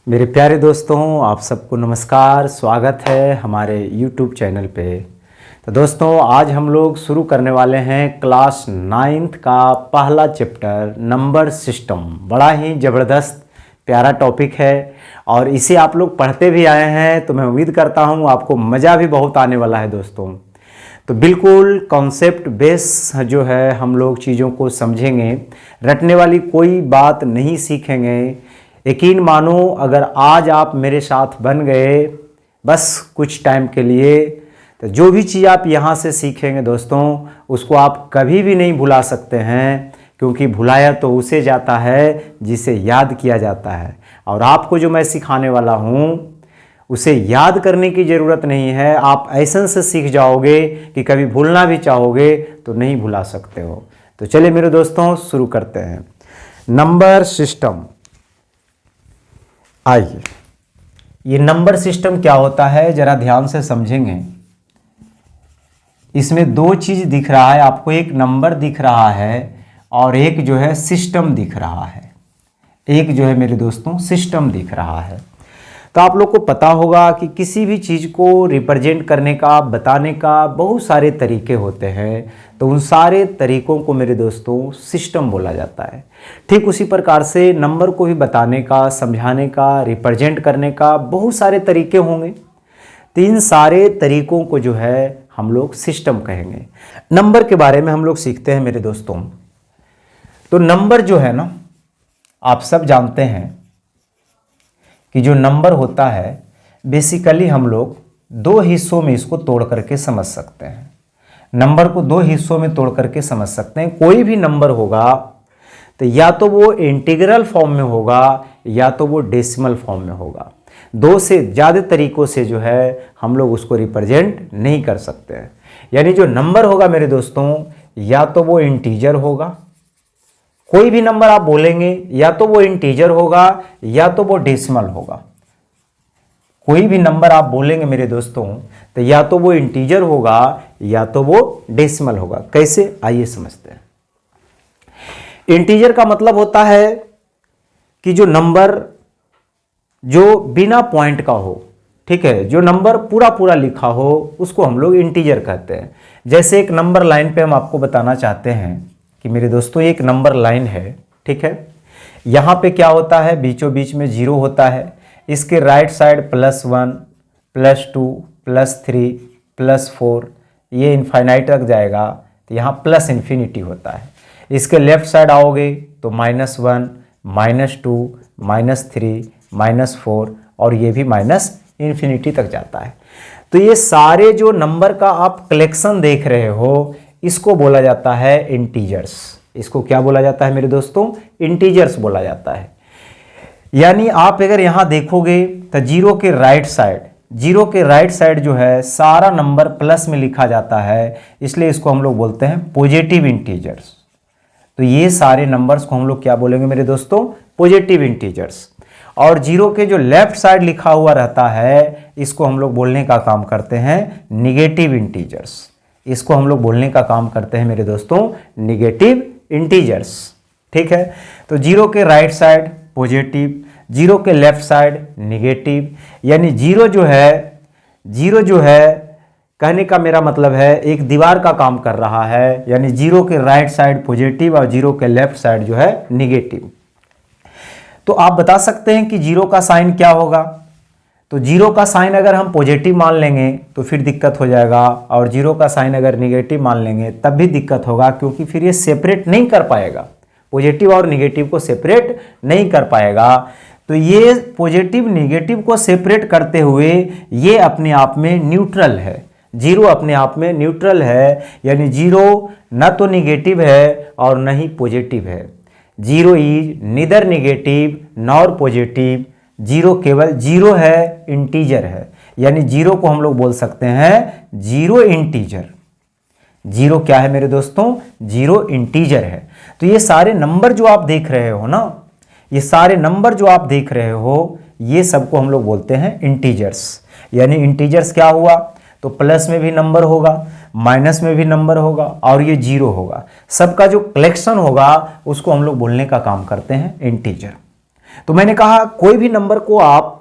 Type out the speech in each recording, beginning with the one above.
मेरे प्यारे दोस्तों, आप सबको नमस्कार। स्वागत है हमारे YouTube चैनल पे। तो दोस्तों, आज हम लोग शुरू करने वाले हैं क्लास 9th का पहला चैप्टर नंबर सिस्टम। बड़ा ही ज़बरदस्त प्यारा टॉपिक है और इसे आप लोग पढ़ते भी आए हैं, तो मैं उम्मीद करता हूँ आपको मज़ा भी बहुत आने वाला है दोस्तों। तो बिल्कुल कॉन्सेप्ट बेस जो है हम लोग चीज़ों को समझेंगे, रटने वाली कोई बात नहीं सीखेंगे। यकीन मानो, अगर आज आप मेरे साथ बन गए बस कुछ टाइम के लिए, तो जो भी चीज़ आप यहाँ से सीखेंगे दोस्तों, उसको आप कभी भी नहीं भुला सकते हैं, क्योंकि भुलाया तो उसे जाता है जिसे याद किया जाता है। और आपको जो मैं सिखाने वाला हूँ उसे याद करने की ज़रूरत नहीं है। आप ऐसे से सीख जाओगे कि कभी भूलना भी चाहोगे तो नहीं भुला सकते हो। तो चलिए मेरे दोस्तों, शुरू करते हैं। Number system. आइए, ये नंबर सिस्टम क्या होता है ज़रा ध्यान से समझेंगे। इसमें दो चीज़ दिख रहा है आपको, एक नंबर दिख रहा है और एक जो है सिस्टम दिख रहा है। एक जो है मेरे दोस्तों सिस्टम दिख रहा है। तो आप लोग को पता होगा कि किसी भी चीज़ को रिप्रेजेंट करने का, बताने का बहुत सारे तरीके होते हैं। तो उन सारे तरीकों को मेरे दोस्तों सिस्टम बोला जाता है। ठीक उसी प्रकार से नंबर को भी बताने का, समझाने का, रिप्रेजेंट करने का बहुत सारे तरीके होंगे। तो इन सारे तरीकों को जो है हम लोग सिस्टम कहेंगे। नंबर के बारे में हम लोग सीखते हैं मेरे दोस्तों। तो नंबर जो है ना, आप सब जानते हैं कि जो नंबर होता है बेसिकली हम लोग दो हिस्सों में इसको तोड़ करके समझ सकते हैं। नंबर को दो हिस्सों में तोड़ करके समझ सकते हैं। कोई भी नंबर होगा तो या तो वो इंटीग्रल फॉर्म में होगा या तो वो डेसिमल फॉर्म में होगा। दो से ज़्यादा तरीकों से जो है हम लोग उसको रिप्रेजेंट नहीं कर सकते हैं। यानी जो नंबर होगा मेरे दोस्तों, या तो वो इंटीजर होगा, कोई भी नंबर आप बोलेंगे या तो वो इंटीजर होगा या तो वो डेसिमल होगा। कोई भी नंबर आप बोलेंगे मेरे दोस्तों, तो या तो वो इंटीजर होगा या तो वो डेसिमल होगा। कैसे, आइए समझते हैं। इंटीजर का मतलब होता है कि जो नंबर जो बिना पॉइंट का हो, ठीक है, जो नंबर पूरा पूरा लिखा हो, उसको हम लोग इंटीजर कहते हैं। जैसे एक नंबर लाइन पे हम आपको बताना चाहते हैं कि मेरे दोस्तों एक नंबर लाइन है, ठीक है। यहाँ पे क्या होता है, बीचों बीच में जीरो होता है। इसके राइट साइड +1, +2, +3, +4, ये इनफाइनाइट तक जाएगा, तो यहाँ प्लस इन्फिनिटी होता है। इसके लेफ्ट साइड आओगे तो -1, -2, -3, -4 और ये भी माइनस इन्फिनिटी तक जाता है। तो ये सारे जो नंबर का आप कलेक्शन देख रहे हो, इसको बोला जाता है इंटीजर्स। इसको क्या बोला जाता है मेरे दोस्तों, इंटीजर्स बोला जाता है। यानी आप अगर यहाँ देखोगे तो जीरो के राइट साइड जो है सारा नंबर प्लस में लिखा जाता है, इसलिए इसको हम लोग बोलते हैं पॉजिटिव इंटीजर्स। तो ये सारे नंबर्स को हम लोग क्या बोलेंगे मेरे दोस्तों, पॉजिटिव इंटीजर्स। और जीरो के जो लेफ्ट साइड लिखा हुआ रहता है, इसको हम लोग बोलने का काम करते हैं निगेटिव इंटीजर्स। इसको हम लोग बोलने का काम करते हैं मेरे दोस्तों निगेटिव इंटीजर्स, ठीक है। तो जीरो के राइट साइड पॉजिटिव, जीरो के लेफ्ट साइड निगेटिव। यानी जीरो जो है कहने का मेरा मतलब है एक दीवार का काम कर रहा है। यानी जीरो के राइट साइड पॉजिटिव और जीरो के लेफ्ट साइड जो है निगेटिव। तो आप बता सकते हैं कि जीरो का साइन क्या होगा। तो जीरो का साइन अगर हम पॉजिटिव मान लेंगे तो फिर दिक्कत हो जाएगा, और जीरो का साइन अगर निगेटिव मान लेंगे तब भी दिक्कत होगा, क्योंकि फिर ये सेपरेट नहीं कर पाएगा, पॉजिटिव और निगेटिव को सेपरेट नहीं कर पाएगा। तो ये पॉजिटिव निगेटिव को सेपरेट करते हुए ये अपने आप में न्यूट्रल है। जीरो अपने आप में न्यूट्रल है, यानी जीरो न तो निगेटिव है और न ही पॉजिटिव है। Zero is neither negative nor positive. Zero केवल जीरो है, इंटीजर है। यानी जीरो को हम लोग बोल सकते हैं जीरो इंटीजर। जीरो क्या है मेरे दोस्तों, जीरो इंटीजर है। तो ये सारे नंबर जो आप देख रहे हो ना, ये सारे नंबर जो आप देख रहे हो, ये सबको हम लोग बोलते हैं इंटीजर्स। यानी इंटीजर्स क्या हुआ, तो प्लस में भी नंबर होगा, माइनस में भी नंबर होगा और ये जीरो होगा। सबका जो कलेक्शन होगा उसको हम लोग बोलने का काम करते हैं इंटीजर। तो मैंने कहा कोई भी नंबर को आप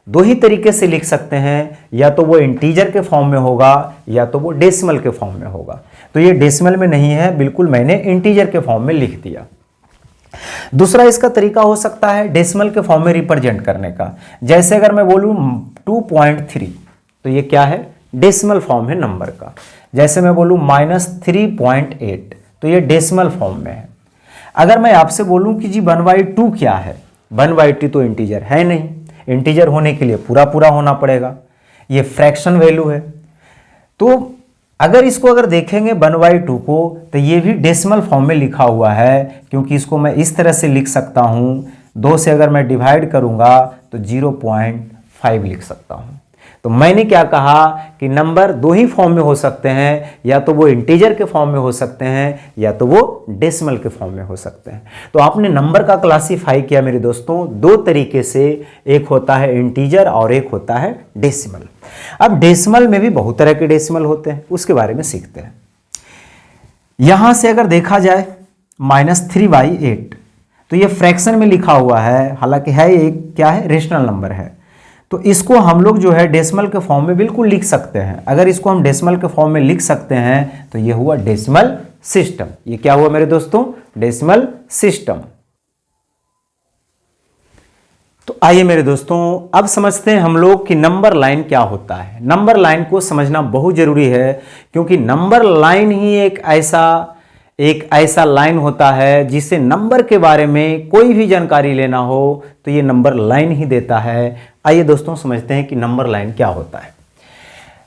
दो ही तरीके से लिख सकते हैं, या तो वो इंटीजर के फॉर्म में होगा या तो वो डेसिमल के फॉर्म में होगा। तो ये डेसिमल में नहीं है, बिल्कुल मैंने इंटीजर के फॉर्म में लिख दिया। दूसरा इसका तरीका हो सकता है डेसिमल के फॉर्म में रिप्रेजेंट करने का। जैसे अगर मैं बोलूं 2.3, तो ये क्या है, डेसिमल फॉर्म है नंबर का। जैसे मैं बोलूं -3.8, तो ये डेसिमल फॉर्म में है। अगर मैं आपसे बोलूं कि जी 1/2 क्या है, 1/2 तो इंटीजर है नहीं, इंटीजर होने के लिए पूरा पूरा होना पड़ेगा, ये फ्रैक्शन वैल्यू है। तो अगर इसको अगर देखेंगे 1/2 को, तो ये भी डेसिमल फॉर्म में लिखा हुआ है, क्योंकि इसको मैं इस तरह से लिख सकता हूं, 2 से अगर मैं डिवाइड करूंगा तो 0.5 लिख सकता हूं। तो मैंने क्या कहा कि नंबर दो ही फॉर्म में हो सकते हैं, या तो वो इंटीजर के फॉर्म में हो सकते हैं या तो वो डेसिमल के फॉर्म में हो सकते हैं। तो आपने नंबर का क्लासीफाई किया मेरे दोस्तों दो तरीके से, एक होता है इंटीजर और एक होता है डेसिमल। अब डेसिमल में भी बहुत तरह के डेसिमल होते हैं, उसके बारे में सीखते हैं। यहां से अगर देखा जाए -3/8, तो ये फ्रैक्शन में लिखा हुआ है, हालांकि है एक क्या है, रेशनल नंबर है। तो इसको हम लोग जो है डेसिमल के फॉर्म में बिल्कुल लिख सकते हैं। अगर इसको हम डेसिमल के फॉर्म में लिख सकते हैं तो ये हुआ डेसिमल सिस्टम। ये क्या हुआ मेरे दोस्तों, डेसिमल सिस्टम। तो आइए मेरे दोस्तों अब समझते हैं हम लोग कि नंबर लाइन क्या होता है। नंबर लाइन को समझना बहुत जरूरी है, क्योंकि नंबर लाइन ही एक ऐसा लाइन होता है जिससे नंबर के बारे में कोई भी जानकारी लेना हो तो ये नंबर लाइन ही देता है। आइए दोस्तों समझते हैं कि नंबर लाइन क्या होता है।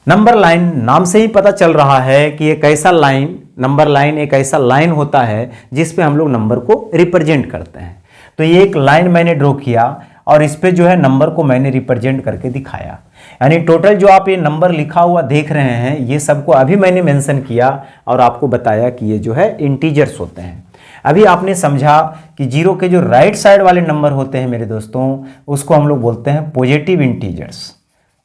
नंबर लाइन नाम से ही पता चल रहा है कि एक ऐसा लाइन, नंबर लाइन एक ऐसा लाइन होता है जिस पे हम लोग नंबर को रिप्रेजेंट करते हैं। तो ये एक लाइन मैंने ड्रॉ किया और इस पे जो है नंबर को मैंने रिप्रेजेंट करके दिखाया। यानी टोटल जो आप ये नंबर लिखा हुआ देख रहे हैं, ये सबको अभी मैंने मेंशन किया और आपको बताया कि ये जो है इंटीजर्स होते हैं। अभी आपने समझा कि जीरो के जो राइट साइड वाले नंबर होते हैं मेरे दोस्तों, उसको हम लोग बोलते हैं पॉजिटिव इंटीजर्स,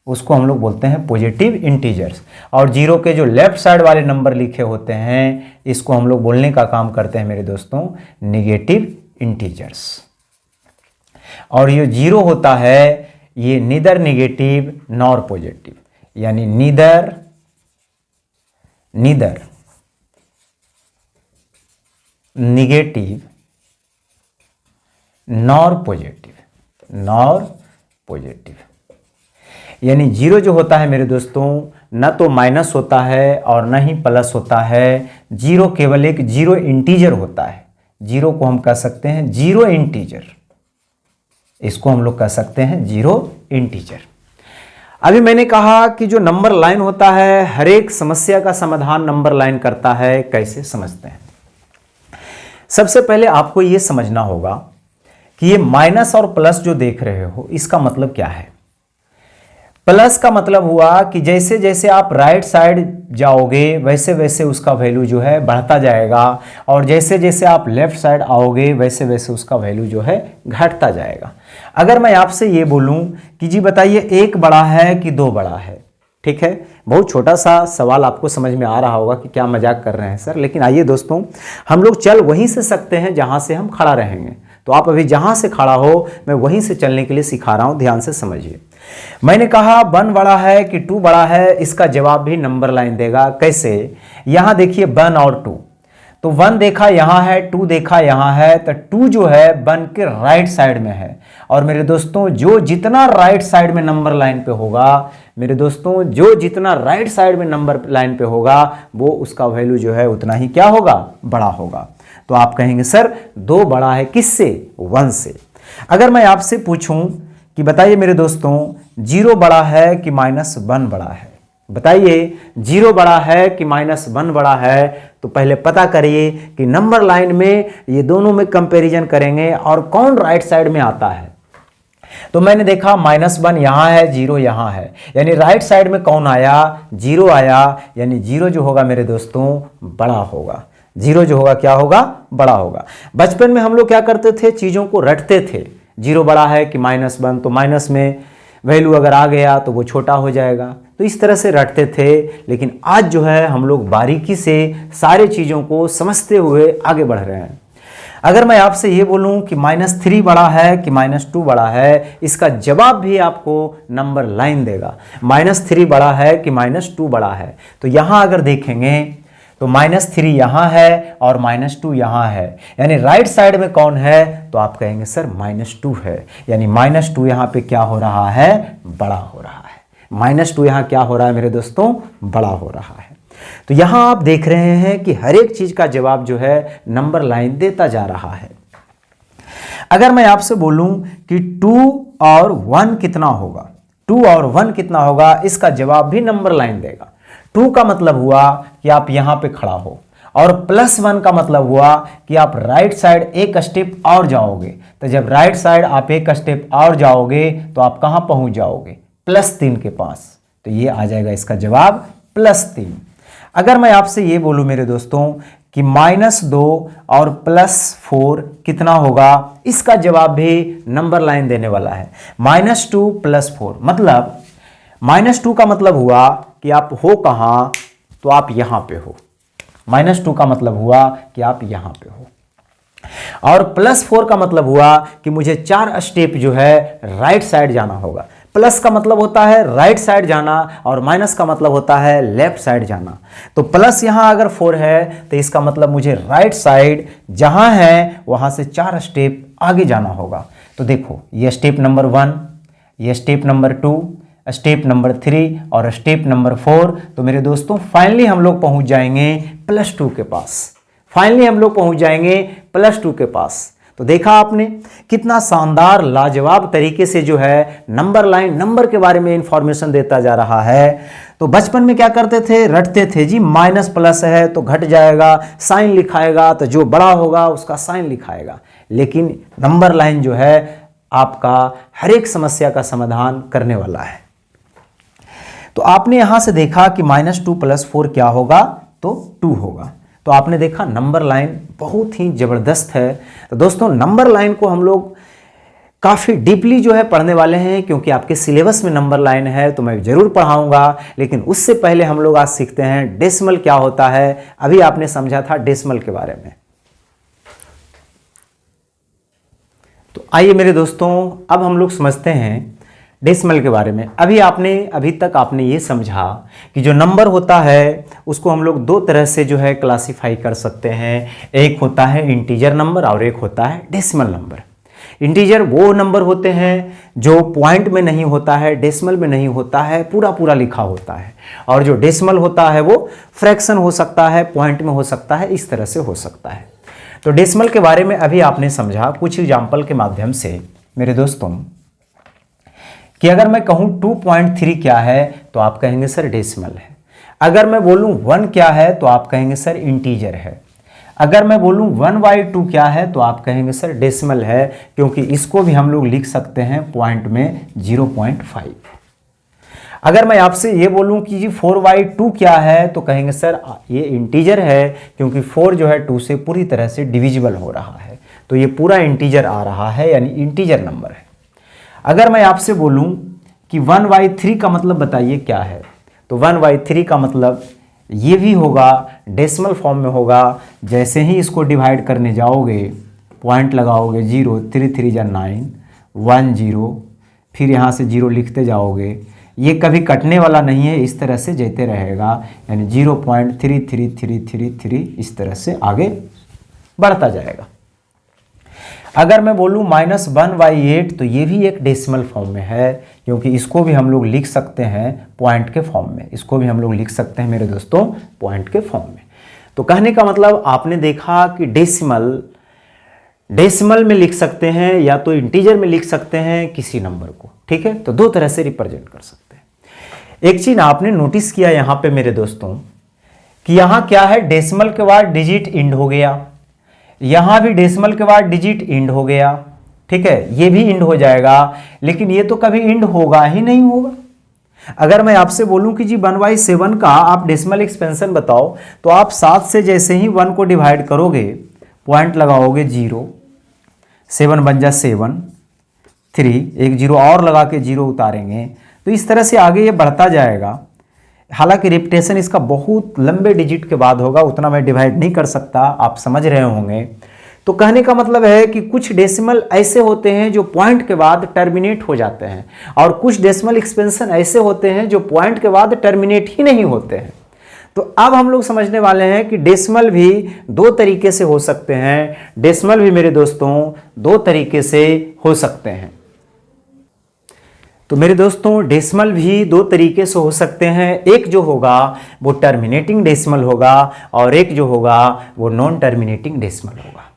उसको हम लोग बोलते हैं पॉजिटिव इंटीजर्स। और जीरो के जो लेफ्ट साइड वाले नंबर लिखे होते हैं, इसको हम लोग बोलने का काम करते हैं मेरे दोस्तों नेगेटिव इंटीजर्स। और ये जीरो होता है, ये नीदर नेगेटिव नॉर पॉजिटिव, यानी नीदर नेगेटिव नॉर पॉजिटिव। यानी जीरो जो होता है मेरे दोस्तों न तो माइनस होता है और न ही प्लस होता है। जीरो केवल एक जीरो इंटीजर होता है। जीरो को हम कह सकते हैं जीरो इंटीजर, इसको हम लोग कह सकते हैं जीरो इंटीजर। अभी मैंने कहा कि जो नंबर लाइन होता है हर एक समस्या का समाधान नंबर लाइन करता है। कैसे समझते हैं? सबसे पहले आपको यह समझना होगा कि ये माइनस और प्लस जो देख रहे हो इसका मतलब क्या है। प्लस का मतलब हुआ कि जैसे जैसे आप राइट साइड जाओगे वैसे वैसे उसका वैल्यू जो है बढ़ता जाएगा, और जैसे जैसे आप लेफ्ट साइड आओगे वैसे वैसे उसका वैल्यू जो है घटता जाएगा। अगर मैं आपसे ये बोलूं कि जी बताइए एक बड़ा है कि दो बड़ा है, ठीक है, बहुत छोटा सा सवाल आपको समझ में आ रहा होगा कि क्या मजाक कर रहे हैं सर, लेकिन आइए दोस्तों हम लोग चल वहीं से सकते हैं जहां से हम खड़ा रहेंगे। तो आप अभी जहां से खड़ा हो मैं वहीं से चलने के लिए सिखा रहा हूं, ध्यान से समझिए। मैंने कहा 1 बड़ा है कि 2 बड़ा है, इसका जवाब भी नंबर लाइन देगा। कैसे? यहां देखिए 1 और 2, तो 1 देखा यहां है, 2 देखा यहां है, तो 2 जो है 1 के राइट साइड में है। और मेरे दोस्तों जो जितना राइट साइड में नंबर लाइन पे होगा, मेरे दोस्तों जो जितना राइट साइड में नंबर लाइन पे होगा वो उसका वैल्यू जो है उतना ही क्या होगा, बड़ा होगा। तो आप कहेंगे सर 2 बड़ा है किससे? 1 से। अगर मैं आपसे पूछूं कि बताइए मेरे दोस्तों 0 बड़ा है कि -1 बड़ा है, बताइए 0 बड़ा है कि -1 बड़ा है, तो पहले पता करिए कि नंबर लाइन में ये दोनों में कंपैरिजन करेंगे और कौन राइट साइड में आता है। तो मैंने देखा -1 यहां है, 0 यहां है, यानी राइट साइड में कौन आया? 0 आया, यानी 0 जो होगा मेरे दोस्तों बड़ा होगा। 0 जो होगा क्या होगा? बड़ा होगा। बचपन में हम लोग क्या करते थे, चीजों को रटते थे। 0 बड़ा है कि -1, तो माइनस में वैल्यू अगर आ गया तो वो छोटा हो जाएगा, तो इस तरह से रटते थे। लेकिन आज जो है हम लोग बारीकी से सारे चीज़ों को समझते हुए आगे बढ़ रहे हैं। अगर मैं आपसे ये बोलूं कि -3 बड़ा है कि -2 बड़ा है, इसका जवाब भी आपको नंबर लाइन देगा। -3 बड़ा है कि -2 बड़ा है, तो यहां अगर देखेंगे तो -3 यहां है और -2 यहां है, यानी राइट साइड में कौन है, तो आप कहेंगे सर -2 है, यानी -2 यहां पे क्या हो रहा है, बड़ा हो रहा है। -2 यहां क्या हो रहा है मेरे दोस्तों, बड़ा हो रहा है। तो यहां आप देख रहे हैं कि हर एक चीज का जवाब जो है नंबर लाइन देता जा रहा है। अगर मैं आपसे बोलूं कि 2 और 1 कितना होगा, 2 और 1 कितना होगा, इसका जवाब भी नंबर लाइन देगा। 2 का मतलब हुआ कि आप यहां पे खड़ा हो, और +1 का मतलब हुआ कि आप राइट साइड एक स्टेप और जाओगे। तो जब राइट साइड आप एक स्टेप और जाओगे तो आप कहां पहुंच जाओगे, +3 के पास। तो ये आ जाएगा इसका जवाब +3। अगर मैं आपसे ये बोलूं मेरे दोस्तों कि -2 और +4 कितना होगा, इसका जवाब भी नंबर लाइन देने वाला है। -2 + 4 मतलब -2 का मतलब हुआ कि आप हो कहां, तो आप यहां पे हो। -2 का मतलब हुआ कि आप यहां पे हो, और +4 का मतलब हुआ कि मुझे 4 स्टेप जो है राइट साइड जाना होगा। प्लस का मतलब होता है राइट साइड जाना, और माइनस का मतलब होता है लेफ्ट साइड जाना। तो प्लस यहां अगर 4 है तो इसका मतलब मुझे राइट साइड जहां है वहां से 4 स्टेप आगे जाना होगा। तो देखो, ये स्टेप नंबर 1, ये स्टेप नंबर 2, स्टेप नंबर 3 और स्टेप नंबर 4। तो मेरे दोस्तों फाइनली हम लोग पहुंच जाएंगे +2 के पास। फाइनली हम लोग पहुंच जाएंगे +2 के पास। तो देखा आपने कितना शानदार लाजवाब तरीके से जो है नंबर लाइन नंबर के बारे में इंफॉर्मेशन देता जा रहा है। तो बचपन में क्या करते थे, रटते थे जी, माइनस प्लस है तो घट जाएगा, साइन लिखाएगा तो जो बड़ा होगा उसका साइन लिखाएगा। लेकिन नंबर लाइन जो है आपका हर एक समस्या का समाधान करने वाला है। तो आपने यहां से देखा कि -2 + 4 क्या होगा, तो 2 होगा। तो आपने देखा नंबर लाइन बहुत ही ज़बरदस्त है। तो दोस्तों नंबर लाइन को हम लोग काफ़ी डीपली जो है पढ़ने वाले हैं, क्योंकि आपके सिलेबस में नंबर लाइन है, तो मैं ज़रूर पढ़ाऊंगा। लेकिन उससे पहले हम लोग आज सीखते हैं डेसिमल क्या होता है। अभी आपने समझा था डेसिमल के बारे में। तो आइए मेरे दोस्तों, अब हम लोग समझते हैं डेसिमल के बारे में। अभी तक आपने ये समझा कि जो नंबर होता है उसको हम लोग 2 तरह से जो है क्लासिफाई कर सकते हैं। एक होता है इंटीजर नंबर और एक होता है डेसिमल नंबर। इंटीजर वो नंबर होते हैं जो पॉइंट में नहीं होता है, डेसिमल में नहीं होता है, पूरा पूरा लिखा होता है। और जो डेसिमल होता है वो फ्रैक्शन हो सकता है, पॉइंट में हो सकता है, इस तरह से हो सकता है। तो डेसिमल के बारे में अभी आपने समझा कुछ एग्जाम्पल के माध्यम से मेरे दोस्तों, कि अगर मैं कहूं 2.3 क्या है तो आप कहेंगे सर डेसिमल है। अगर मैं बोलूं 1 क्या है तो आप कहेंगे सर इंटीजर है। अगर मैं बोलूं 1/2 क्या है तो आप कहेंगे सर डेसिमल है, क्योंकि इसको भी हम लोग लिख सकते हैं पॉइंट में 0.5। अगर मैं आपसे ये बोलूं कि जी 4/2 क्या है तो कहेंगे सर ये इंटीजर है, क्योंकि 4 जो है 2 से पूरी तरह से डिविजिबल हो रहा है, तो ये पूरा इंटीजर आ रहा है, यानी इंटीजर नंबर है। अगर मैं आपसे बोलूं कि 1/3 का मतलब बताइए क्या है, तो 1/3 का मतलब ये भी होगा, डेसिमल फॉर्म में होगा। जैसे ही इसको डिवाइड करने जाओगे, पॉइंट लगाओगे 0, 3 3 जा 9, 1 0, फिर यहाँ से 0 लिखते जाओगे, ये कभी कटने वाला नहीं है, इस तरह से जेते रहेगा, यानी 0.3333 इस तरह से आगे बढ़ता जाएगा। अगर मैं बोलूँ -1/8 तो ये भी एक डेसिमल फॉर्म में है, क्योंकि इसको भी हम लोग लिख सकते हैं पॉइंट के फॉर्म में। इसको भी हम लोग लिख सकते हैं मेरे दोस्तों पॉइंट के फॉर्म में। तो कहने का मतलब आपने देखा कि डेसिमल में लिख सकते हैं या तो इंटीजर में लिख सकते हैं किसी नंबर को, ठीक है। तो 2 तरह से रिप्रेजेंट कर सकते हैं। एक चीज आपने नोटिस किया यहाँ पे मेरे दोस्तों कि यहाँ क्या है, डेसिमल के बाद डिजिट इंड हो गया, यहां भी डेसिमल के बाद डिजिट इंड हो गया, ठीक है, ये भी इंड हो जाएगा, लेकिन ये तो कभी इंड होगा ही नहीं होगा। अगर मैं आपसे बोलूं कि जी 1/7 का आप डेसिमल एक्सपेंशन बताओ, तो आप 7 से जैसे ही 1 को डिवाइड करोगे, पॉइंट लगाओगे 0, 7 बन जा 7, 3, एक 0 और लगा के 0 उतारेंगे, तो इस तरह से आगे ये बढ़ता जाएगा। हालांकि रिपीटेशन इसका बहुत लंबे डिजिट के बाद होगा, उतना मैं डिवाइड नहीं कर सकता, आप समझ रहे होंगे। तो कहने का मतलब है कि कुछ डेसिमल ऐसे होते हैं जो पॉइंट के बाद टर्मिनेट हो जाते हैं और कुछ डेसिमल एक्सपेंशन ऐसे होते हैं जो पॉइंट के बाद टर्मिनेट ही नहीं होते हैं। तो अब हम लोग समझने वाले हैं कि डेसिमल भी दो तरीके से हो सकते हैं। डेसिमल भी मेरे दोस्तों दो तरीके से हो सकते हैं। तो मेरे दोस्तों डेसिमल भी दो तरीके से हो सकते हैं। एक जो होगा वो टर्मिनेटिंग डेसिमल होगा और एक जो होगा वो नॉन टर्मिनेटिंग डेसिमल होगा।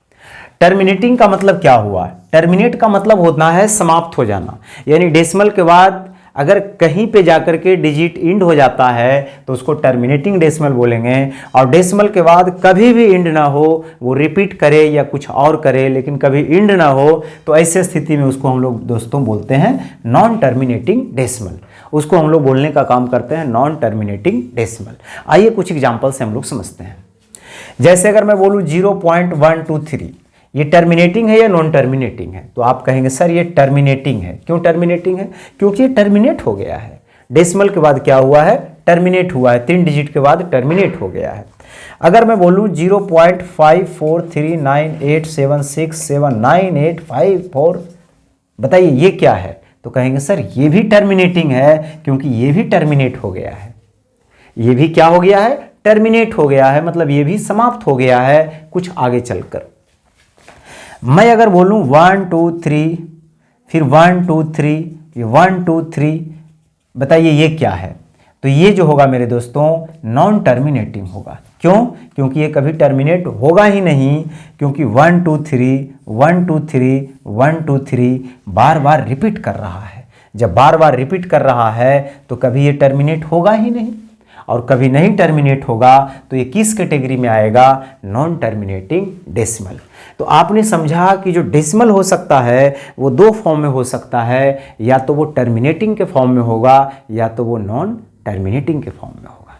टर्मिनेटिंग का मतलब क्या हुआ? टर्मिनेट का मतलब होता है समाप्त हो जाना, यानी डेसिमल के बाद अगर कहीं पे जाकर के डिजिट इंड हो जाता है तो उसको टर्मिनेटिंग डेसिमल बोलेंगे। और डेसिमल के बाद कभी भी इंड ना हो, वो रिपीट करे या कुछ और करे लेकिन कभी इंड ना हो, तो ऐसे स्थिति में उसको हम लोग दोस्तों बोलते हैं नॉन टर्मिनेटिंग डेसिमल। उसको हम लोग बोलने का काम करते हैं नॉन टर्मिनेटिंग डेसिमल। आइए कुछ एग्जाम्पल से हम लोग समझते हैं। जैसे अगर मैं बोलूँ 0.123, ये टर्मिनेटिंग है या नॉन टर्मिनेटिंग है? तो आप कहेंगे सर ये टर्मिनेटिंग है। क्यों टर्मिनेटिंग है? क्योंकि ये टर्मिनेट हो गया है। डेसिमल के बाद क्या हुआ है? टर्मिनेट हुआ है, 3 डिजिट के बाद टर्मिनेट हो गया है। अगर मैं बोलूं 0.543987679854, बताइए ये क्या है? तो कहेंगे सर ये भी टर्मिनेटिंग है, क्योंकि ये भी टर्मिनेट हो गया है। ये भी क्या हो गया है? टर्मिनेट हो गया है, मतलब ये भी समाप्त हो गया है कुछ आगे चलकर। मैं अगर बोलूं 1 2 3, फिर 1 2 3, 1 2 3, बताइए ये क्या है? तो ये जो होगा मेरे दोस्तों नॉन टर्मिनेटिंग होगा। क्यों? क्योंकि ये कभी टर्मिनेट होगा ही नहीं, क्योंकि 1 2 3 1 2 3 1 2 3 बार बार रिपीट कर रहा है। जब बार बार रिपीट कर रहा है तो कभी ये टर्मिनेट होगा ही नहीं, और कभी नहीं टर्मिनेट होगा, तो ये किस कैटेगरी में आएगा? Non terminating decimal. तो आपने समझा कि जो डेसिमल हो सकता है वो दो फॉर्म में हो सकता है, या तो वो टर्मिनेटिंग के फॉर्म में होगा या तो वो नॉन टर्मिनेटिंग के फॉर्म में होगा।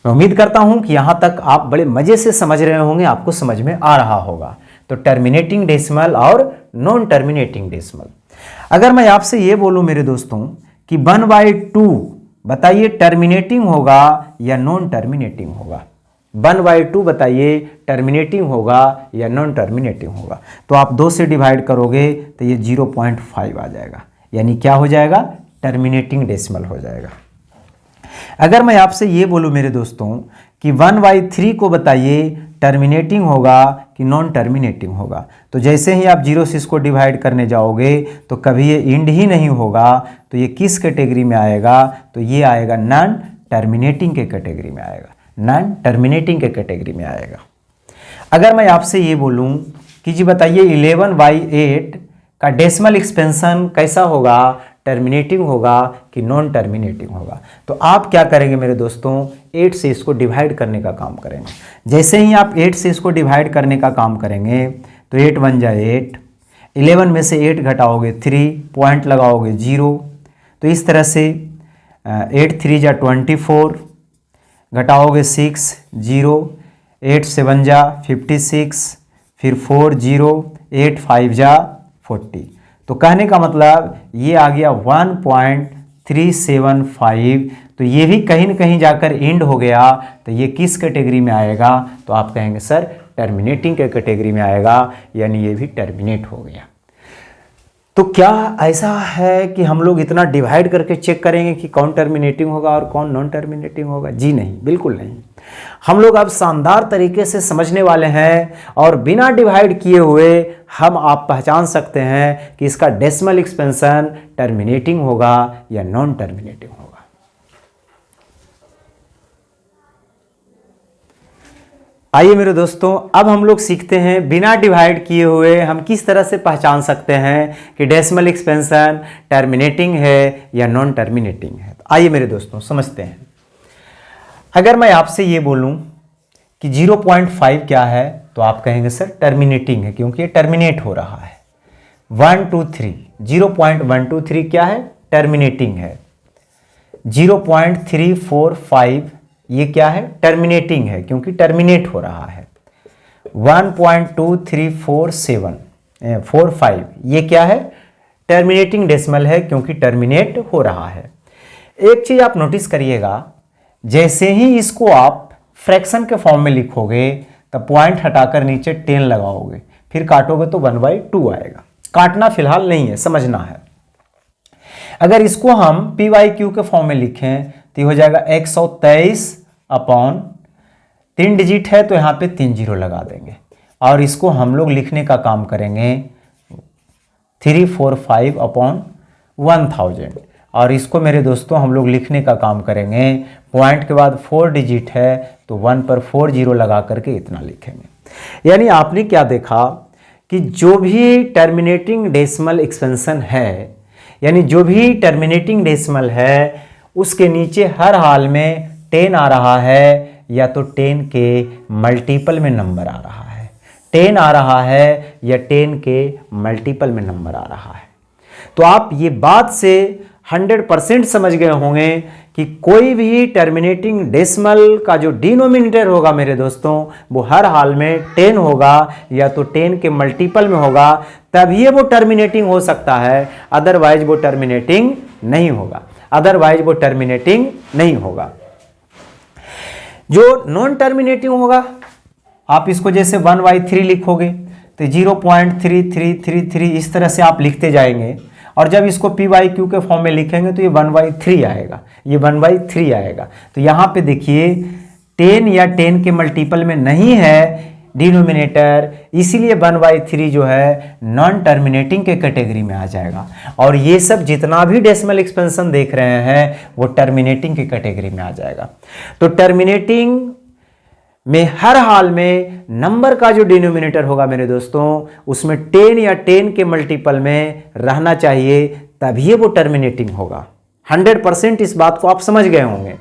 मैं उम्मीद करता हूं कि यहां तक आप बड़े मजे से समझ रहे होंगे, आपको समझ में आ रहा होगा। तो टर्मिनेटिंग डेसिमल और नॉन टर्मिनेटिंग डेसिमल। अगर मैं आपसे ये बोलूं मेरे दोस्तों कि 1/2, बताइए टर्मिनेटिंग होगा या नॉन टर्मिनेटिंग होगा? 1/2 बताइए टर्मिनेटिंग होगा या नॉन टर्मिनेटिंग होगा? तो आप 2 से डिवाइड करोगे तो ये 0.5 आ जाएगा, यानी क्या हो जाएगा? टर्मिनेटिंग डेसिमल हो जाएगा। अगर मैं आपसे ये बोलूँ मेरे दोस्तों कि 1/3 को बताइए टर्मिनेटिंग होगा कि नॉन टर्मिनेटिंग होगा, तो जैसे ही आप 0 से इसको डिवाइड करने जाओगे तो कभी ये इंड ही नहीं होगा, तो ये किस कैटेगरी में आएगा? तो ये आएगा नॉन टर्मिनेटिंग के कैटेगरी में आएगा, नॉन टर्मिनेटिंग के कैटेगरी में आएगा। अगर मैं आपसे ये बोलूं कि जी बताइए 11/8 का डेसिमल एक्सपेंशन कैसा होगा? टर्मिनेटिंग होगा कि नॉन टर्मिनेटिंग होगा? तो आप क्या करेंगे मेरे दोस्तों? 8 से इसको डिवाइड करने का काम करेंगे। जैसे ही आप 8 से इसको डिवाइड करने का काम करेंगे तो 8 1 जा 8, 11 में से 8 घटाओगे 3, पॉइंट लगाओगे 0, तो इस तरह से 8 3 जा 24, घटाओगे 6 0, 8 7 जा 56, फिर 4 0, 8 5 जा 40। तो कहने का मतलब ये आ गया 1.375। तो ये भी कहीं न कहीं जाकर एंड हो गया, तो ये किस कैटेगरी में आएगा? तो आप कहेंगे सर टर्मिनेटिंग के कैटेगरी में आएगा, यानी ये भी टर्मिनेट हो गया। तो क्या ऐसा है कि हम लोग इतना डिवाइड करके चेक करेंगे कि कौन टर्मिनेटिंग होगा और कौन नॉन टर्मिनेटिंग होगा? जी नहीं, बिल्कुल नहीं। हम लोग अब शानदार तरीके से समझने वाले हैं और बिना डिवाइड किए हुए हम आप पहचान सकते हैं कि इसका डेसिमल एक्सपेंशन टर्मिनेटिंग होगा या नॉन टर्मिनेटिंग होगा। आइए मेरे दोस्तों, अब हम लोग सीखते हैं बिना डिवाइड किए हुए हम किस तरह से पहचान सकते हैं कि डेसिमल एक्सपेंशन टर्मिनेटिंग है या नॉन टर्मिनेटिंग है। तो आइए मेरे दोस्तों समझते हैं। अगर मैं आपसे ये बोलूं कि 0.5 क्या है, तो आप कहेंगे सर टर्मिनेटिंग है, क्योंकि ये टर्मिनेट हो रहा है। 1 2 3, 0.123 क्या है? टर्मिनेटिंग है। 0.345 ये क्या है? टर्मिनेटिंग है, क्योंकि टर्मिनेट हो रहा है। 1.234745 ये क्या है? टर्मिनेटिंग डेसिमल है, क्योंकि टर्मिनेट हो रहा है। एक चीज आप नोटिस करिएगा, जैसे ही इसको आप फ्रैक्शन के फॉर्म में लिखोगे तब पॉइंट हटाकर नीचे 10 लगाओगे, फिर काटोगे तो 1/2 आएगा। काटना फिलहाल नहीं है, समझना है। अगर इसको हम PYQ के फॉर्म में लिखें तो ये हो जाएगा 123/3 डिजिट है तो यहाँ पे 3 जीरो लगा देंगे, और इसको हम लोग लिखने का काम करेंगे 345/1000, और इसको मेरे दोस्तों हम लोग लिखने का काम करेंगे, पॉइंट के बाद 4 डिजिट है तो 1 पर 4 जीरो लगा करके इतना लिखेंगे। यानी आपने क्या देखा कि जो भी टर्मिनेटिंग डेसिमल एक्सपेंशन है, यानी जो भी टर्मिनेटिंग डेसिमल है उसके नीचे हर हाल में 10 आ रहा है, या तो 10 के मल्टीपल में नंबर आ रहा है, 10 आ रहा है या 10 के मल्टीपल में नंबर आ रहा है। तो आप ये बात से 100% समझ गए होंगे कि कोई भी टर्मिनेटिंग डेसिमल का जो डिनोमिनेटर होगा मेरे दोस्तों वो हर हाल में 10 होगा, या तो 10 के मल्टीपल में होगा, तभी वो टर्मिनेटिंग हो सकता है, अदरवाइज वो टर्मिनेटिंग नहीं होगा, अदरवाइज वो टर्मिनेटिंग नहीं होगा। जो नॉन टर्मिनेटिंग होगा, आप इसको जैसे 1/3 लिखोगे तो 0.3333 इस तरह से आप लिखते जाएंगे, और जब इसको PYQ के फॉर्म में लिखेंगे तो ये 1/3 आएगा, ये 1/3 आएगा। तो यहाँ पे देखिए 10 या 10 के मल्टीपल में नहीं है डिनोमिनेटर, इसीलिए 1/3 जो है नॉन टर्मिनेटिंग के कैटेगरी में आ जाएगा, और ये सब जितना भी डेसिमल एक्सपेंशन देख रहे हैं वो टर्मिनेटिंग के कैटेगरी में आ जाएगा। तो टर्मिनेटिंग में हर हाल में नंबर का जो डिनोमिनेटर होगा मेरे दोस्तों उसमें 10 या 10 के मल्टीपल में रहना चाहिए, तभी वो टर्मिनेटिंग होगा। 100% इस बात को आप समझ गए होंगे।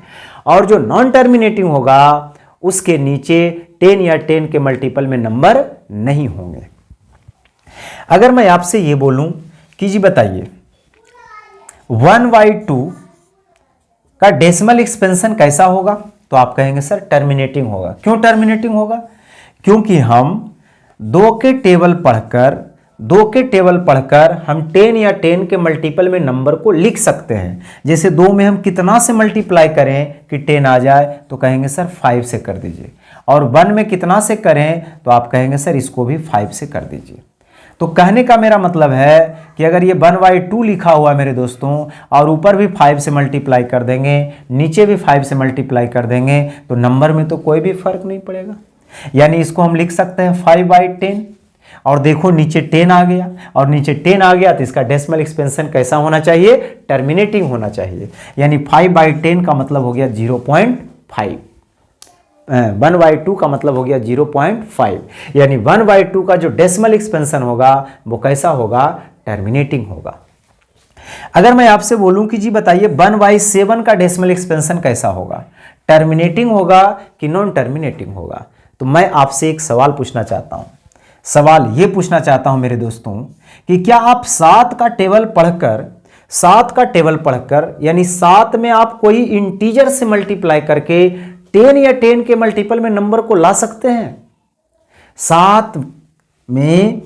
और जो नॉन टर्मिनेटिंग होगा उसके नीचे 10 या 10 के मल्टीपल में नंबर नहीं होंगे। अगर मैं आपसे ये बोलूं कि जी बताइए 1/2 का डेसिमल एक्सपेंशन कैसा होगा, तो आप कहेंगे सर टर्मिनेटिंग होगा। क्यों टर्मिनेटिंग होगा? क्योंकि हम 2 के टेबल पढ़कर हम 10 या 10 के मल्टीपल में नंबर को लिख सकते हैं। जैसे 2 में हम कितना से मल्टीप्लाई करें कि 10 आ जाए, तो कहेंगे सर 5 से कर दीजिए, और 1 में कितना से करें तो आप कहेंगे सर इसको भी 5 से कर दीजिए। तो कहने का मेरा मतलब है कि अगर ये 1/2 लिखा हुआ है मेरे दोस्तों और ऊपर भी 5 से मल्टीप्लाई कर देंगे, नीचे भी 5 से मल्टीप्लाई कर देंगे, तो नंबर में तो कोई भी फर्क नहीं पड़ेगा। यानी इसको हम लिख सकते हैं 5/10, और देखो नीचे 10 आ गया, और नीचे 10 आ गया तो इसका डेसिमल एक्सपेंशन कैसा होना चाहिए? टर्मिनेटिंग होना चाहिए। यानी 5/10 का मतलब हो गया 0.5, 1/2 का मतलब हो गया 0.5, यानी 1/2 का जो डेसिमल एक्सपेंशन होगा वो कैसा होगा? टर्मिनेटिंग होगा। अगर मैं आपसे बोलूं कि जी बताइए 1/7 का डेसिमल एक्सपेंशन कैसा होगा? टर्मिनेटिंग होगा कि नॉन टर्मिनेटिंग होगा? तो मैं आपसे एक सवाल पूछना चाहता हूं। सवाल ये पूछना चाहता हूं मेरे दोस्तों कि क्या आप 7 का टेबल पढ़कर यानी 7 में आप कोई इंटीजर से मल्टीप्लाई करके 10 या 10 के मल्टीपल में नंबर को ला सकते हैं? 7 में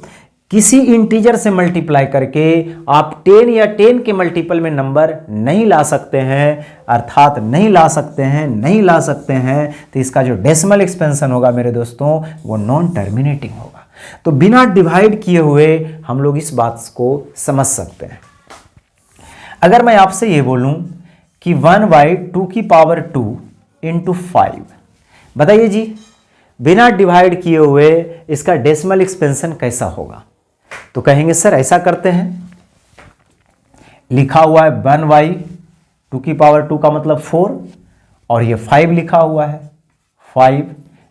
किसी इंटीजर से मल्टीप्लाई करके आप 10 या 10 के मल्टीपल में नंबर नहीं ला सकते हैं, अर्थात नहीं ला सकते हैं, तो इसका जो डेसिमल एक्सपेंशन होगा मेरे दोस्तों वो नॉन टर्मिनेटिंग होगा। तो बिना डिवाइड किए हुए हम लोग इस बात को समझ सकते हैं। अगर मैं आपसे ये बोलूं कि 1/2 × 5, बताइए जी बिना डिवाइड किए हुए इसका डेसिमल एक्सपेंशन कैसा होगा? तो कहेंगे सर ऐसा करते हैं, लिखा हुआ है 1/2 का मतलब 4, और ये 5 लिखा हुआ है 5,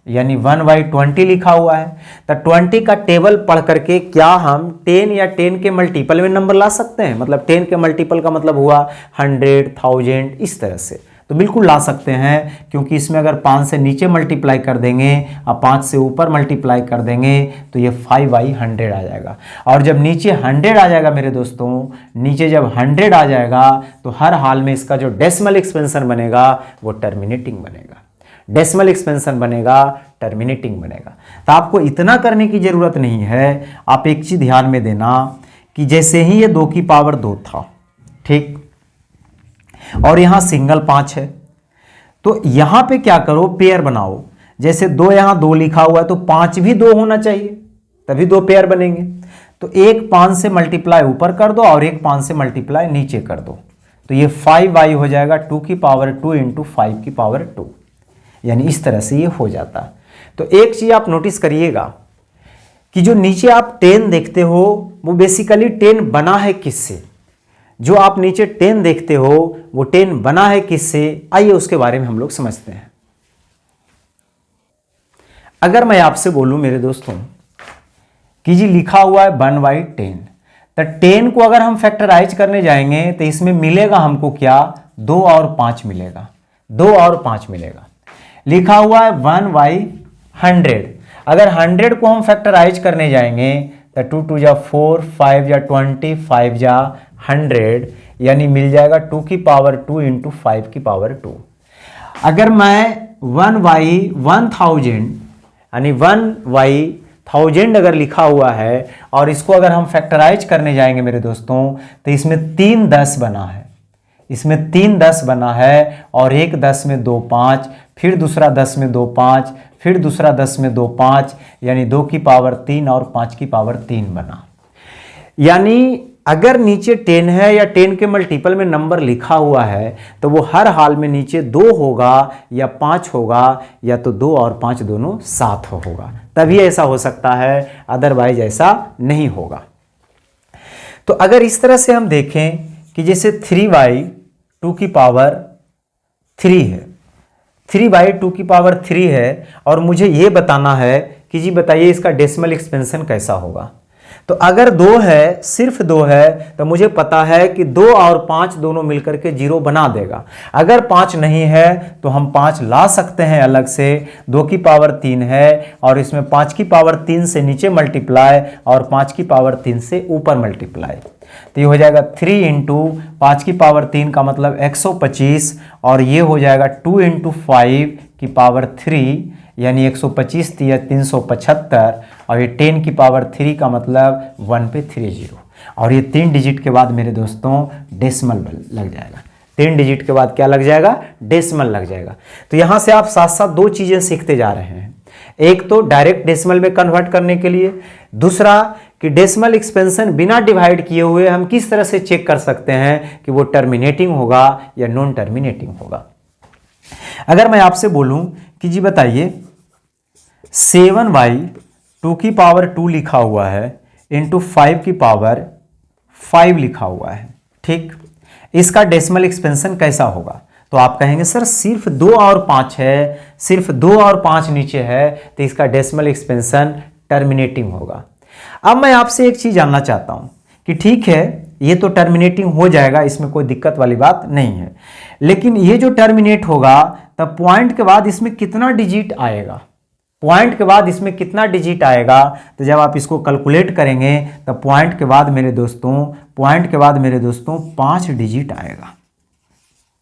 यानी 1/20 लिखा हुआ है। तो 20 का टेबल पढ़ करके क्या हम 10 या 10 के मल्टीपल में नंबर ला सकते हैं? मतलब 10 के मल्टीपल का मतलब हुआ 100, 1000, इस तरह से। तो बिल्कुल ला सकते हैं, क्योंकि इसमें अगर 5 से नीचे मल्टीप्लाई कर देंगे और 5 से ऊपर मल्टीप्लाई कर देंगे तो ये 5/100 आ जाएगा। और जब नीचे 100 आ जाएगा मेरे दोस्तों, नीचे जब 100 आ जाएगा तो हर हाल में इसका जो डेसिमल एक्सपेंशन बनेगा वो टर्मिनेटिंग बनेगा। डेसिमल एक्सपेंशन बनेगा, टर्मिनेटिंग बनेगा। तो आपको इतना करने की जरूरत नहीं है। आप एक चीज ध्यान में देना कि जैसे ही ये 2 की पावर 2 था, ठीक, और यहां सिंगल 5 है, तो यहां पे क्या करो, पेयर बनाओ। जैसे 2 यहाँ 2 लिखा हुआ है तो 5 भी 2 होना चाहिए, तभी 2 पेयर बनेंगे। तो एक 5 से मल्टीप्लाई ऊपर कर दो और एक 5 से मल्टीप्लाई नीचे कर दो, तो ये 5y हो जाएगा 2 की पावर 2 इंटू 5 की पावर 2, यानी इस तरह से ये हो जाता है। तो एक चीज़ आप नोटिस करिएगा कि जो नीचे आप 10 देखते हो वो बेसिकली 10 बना है किससे? जो आप नीचे 10 देखते हो वो 10 बना है किससे? आइए उसके बारे में हम लोग समझते हैं। अगर मैं आपसे बोलूं मेरे दोस्तों कि जी लिखा हुआ है 1/10, तो 10 को अगर हम फैक्टराइज करने जाएंगे तो इसमें मिलेगा हमको क्या? 2 और 5 मिलेगा, 2 और 5 मिलेगा। लिखा हुआ है 1/100, अगर 100 को हम फैक्टराइज करने जाएंगे तो 2 2 जा 4, 5 जा 20, 5 जा 100, यानी मिल जाएगा 2 की पावर 2 इंटू 5 की पावर 2। अगर मैं 1/1000 यानी 1/1000 अगर लिखा हुआ है और इसको अगर हम फैक्टराइज करने जाएंगे मेरे दोस्तों तो इसमें 3 10 बना है, इसमें 3 10 बना है और एक 10 में 2 5, फिर दूसरा 10 में 2 5, फिर दूसरा 10 में 2 5, यानी 2 की पावर 3 और 5 की पावर 3 बना। यानी अगर नीचे 10 है या 10 के मल्टीपल में नंबर लिखा हुआ है तो वो हर हाल में नीचे 2 होगा या 5 होगा, या तो 2 और 5 दोनों साथ होगा, तभी ऐसा हो सकता है, अदरवाइज ऐसा नहीं होगा। तो अगर इस तरह से हम देखें कि जैसे 3/2 की पावर 3 है, 3/2 की पावर 3 है और मुझे ये बताना है कि जी बताइए इसका डेसिमल एक्सपेंशन कैसा होगा। तो अगर 2 है, सिर्फ 2 है, तो मुझे पता है कि 2 और 5 दोनों मिलकर के 0 बना देगा। अगर 5 नहीं है तो हम 5 ला सकते हैं अलग से, 2 की पावर 3 है और इसमें 5 की पावर 3 से नीचे मल्टीप्लाई और 5 की पावर 3 से ऊपर मल्टीप्लाई, तो ये हो जाएगा 3 इंटू 5 की पावर 3 का मतलब 125, और ये हो जाएगा 2 इंटू 5 की पावर 3 यानी 125 375, और ये 10 की पावर 3 का मतलब 1 पे 30, और ये 3 डिजिट के बाद मेरे दोस्तों डेसिमल लग जाएगा। 3 डिजिट के बाद क्या लग जाएगा? डेसिमल लग जाएगा। तो यहाँ से आप साथ साथ 2 चीज़ें सीखते जा रहे हैं, एक तो डायरेक्ट डेसिमल में कन्वर्ट करने के लिए, दूसरा कि डेसिमल एक्सपेंशन बिना डिवाइड किए हुए हम किस तरह से चेक कर सकते हैं कि वो टर्मिनेटिंग होगा या नॉन टर्मिनेटिंग होगा। अगर मैं आपसे बोलूं कि जी बताइए 7/2 की पावर 2 लिखा हुआ है इंटू 5 की पावर 5 लिखा हुआ है, ठीक, इसका डेसिमल एक्सपेंशन कैसा होगा? तो आप कहेंगे सर सिर्फ 2 और 5 है, सिर्फ 2 और 5 नीचे है, तो इसका डेसिमल एक्सपेंशन टर्मिनेटिंग होगा। अब मैं आपसे एक चीज़ जानना चाहता हूं कि ठीक है ये तो टर्मिनेटिंग हो जाएगा, इसमें कोई दिक्कत वाली बात नहीं है, लेकिन ये जो टर्मिनेट होगा तब पॉइंट के बाद इसमें कितना डिजिट आएगा? पॉइंट के बाद इसमें कितना डिजिट आएगा? तो जब आप इसको कैलकुलेट करेंगे तब पॉइंट के बाद मेरे दोस्तों 5 डिजिट आएगा।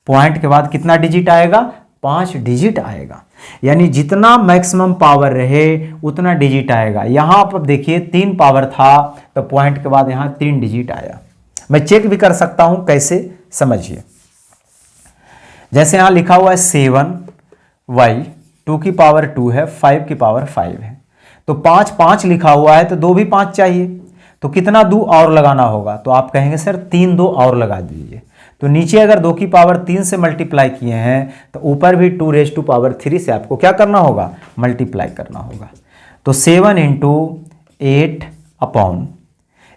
पॉइंट के बाद कितना डिजिट आएगा? 5 डिजिट आएगा, यानी जितना मैक्सिमम पावर रहे उतना डिजिट आएगा। यहां आप देखिए 3 पावर था तो पॉइंट के बाद यहां 3 डिजिट आया। मैं चेक भी कर सकता हूं, कैसे? समझिए, जैसे यहां लिखा हुआ है 7/2 की पावर 2 है, 5 की पावर 5 है, तो 5 5 लिखा हुआ है तो 2 भी 5 चाहिए, तो कितना 2 और लगाना होगा? तो आप कहेंगे सर 3 2 और लगा दीजिए। तो नीचे अगर 2 की पावर 3 से मल्टीप्लाई किए हैं तो ऊपर भी 2⁻³ से आपको क्या करना होगा? मल्टीप्लाई करना होगा। तो 7 इंटू 8 अपॉन,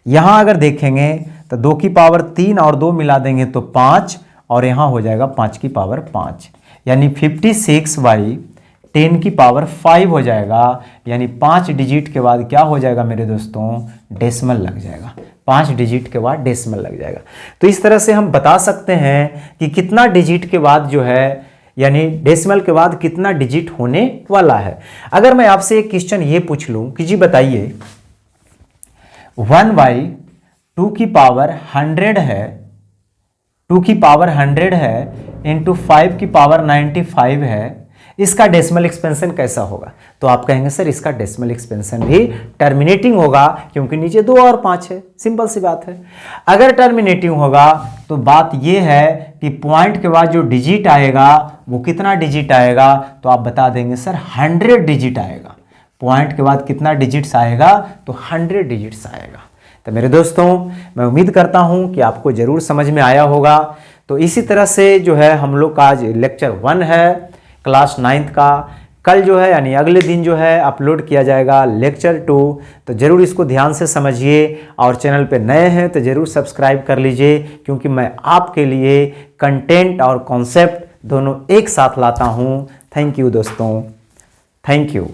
यहाँ अगर देखेंगे तो 2 की पावर 3 और 2 मिला देंगे तो 5, और यहाँ हो जाएगा 5 की पावर 5, यानी 56/10 की पावर 5 हो जाएगा, यानी 5 डिजिट के बाद क्या हो जाएगा मेरे दोस्तों? डेसिमल लग जाएगा। 5 डिजिट के बाद डेसिमल लग जाएगा। तो इस तरह से हम बता सकते हैं कि कितना डिजिट के बाद जो है, यानी डेसिमल के बाद कितना डिजिट होने वाला है। अगर मैं आपसे एक क्वेश्चन ये पूछ लूं कि जी बताइए 1/2 की पावर 100 है, 2 की पावर 100 है इंटू 5 की पावर 95 है, इसका डेसिमल एक्सपेंशन कैसा होगा? तो आप कहेंगे सर इसका डेसिमल एक्सपेंशन भी टर्मिनेटिंग होगा, क्योंकि नीचे 2 और 5 है, सिंपल सी बात है। अगर टर्मिनेटिंग होगा तो बात ये है कि पॉइंट के बाद जो डिजिट आएगा वो कितना डिजिट आएगा, तो आप बता देंगे सर 100 डिजिट आएगा। पॉइंट के बाद कितना डिजिट्स आएगा, तो 100 डिजिट्स आएगा। तो मेरे दोस्तों, मैं उम्मीद करता हूँ कि आपको ज़रूर समझ में आया होगा। तो इसी तरह से जो है हम लोग का आज लेक्चर 1 है क्लास 9th का। कल जो है यानी अगले दिन जो है अपलोड किया जाएगा लेक्चर 2। तो ज़रूर इसको ध्यान से समझिए, और चैनल पे नए हैं तो ज़रूर सब्सक्राइब कर लीजिए, क्योंकि मैं आपके लिए कंटेंट और कॉन्सेप्ट दोनों एक साथ लाता हूँ। थैंक यू दोस्तों, थैंक यू।